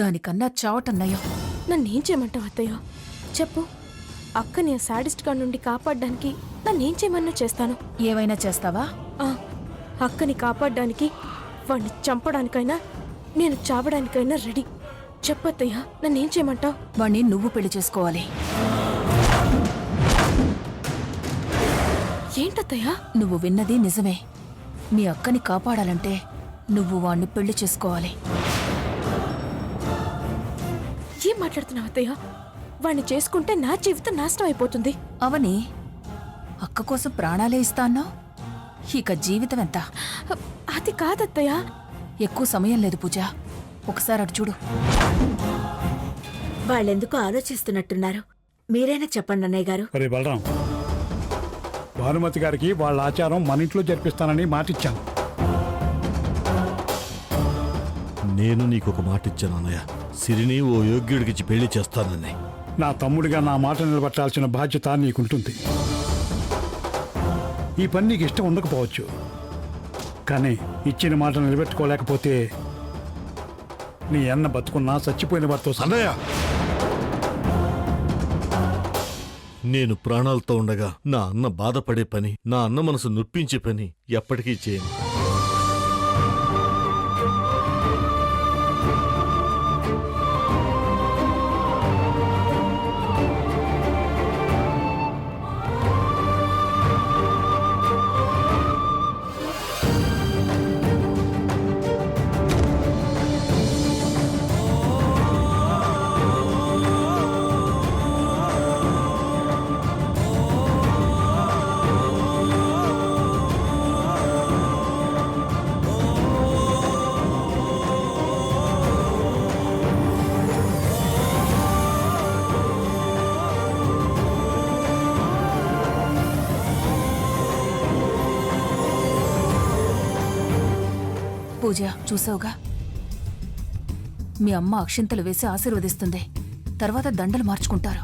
దానికన్నా చావటన్నయ్యో. నన్నేం చేయమంటావు అత్తయ్య? చెప్పు. అక్కని ఆ శాడిస్ట్ గా నుండి కాపాడడానికి నన్నేం చేయమన్నా చేస్తాను. ఏవైనా చేస్తావా? అక్కని కాపాడడానికి, వాణ్ణి చంపడానికైనా, నేను చావడానికైనా రెడీ. చెప్పత్తయ్య, నన్నేం చేయమంటావు? వాణ్ణి నువ్వు పెళ్లి చేసుకోవాలి. ఏంటత్తయ్యా? నువ్వు విన్నది నిజమే. మీ అక్కని కాపాడాలంటే నువ్వు వాణ్ణి పెళ్లి చేసుకోవాలి. ఏం మాట్లాడుతున్నావు అత్తయ్య? వాణ్ణి చేసుకుంటే నా జీవితం నాశనం అయిపోతుంది. అవని, అక్క కోసం ప్రాణాలే ఇస్తాన్నావు. ఇక జీవితం ఎంత? అది కాదత్తయ్య. ఎక్కువ సమయం లేదు పూజ. ఒకసారి అటు చూడు. వాళ్ళెందుకు ఆలోచిస్తున్నట్టున్నారు? మీరైనా చెప్పండి అన్నయ్య గారు. అరే బలరాం, భానుమతి గారికి వాళ్ళ ఆచారం మన ఇంట్లో జరిపిస్తానని మాటిచ్చాను. నేను నీకొక మాట ఇచ్చాను అన్నయ్య. సిరిని ఓ యోగ్యుడికిచ్చి పెళ్లి చేస్తానని. నా తమ్ముడిగా నా మాట నిలబెట్టాల్సిన బాధ్యత నీకుంటుంది. ఈ పని నీకు ఇష్టం ఉండకపోవచ్చు, కానీ ఇచ్చిన మాట నిలబెట్టుకోలేకపోతే నీ అన్న బతుకున్నా చచ్చిపోయిన వారితో అన్నయ్య, నేను ప్రాణాలతో ఉండగా నా అన్న బాధపడే పని, నా అన్న మనసు నొప్పించే పని ఎప్పటికీ చేయను. పూజ, చూసావుగా, మీ అమ్మ అక్షింతలు వేసి ఆశీర్వదిస్తుంది. తర్వాత దండలు మార్చుకుంటారు.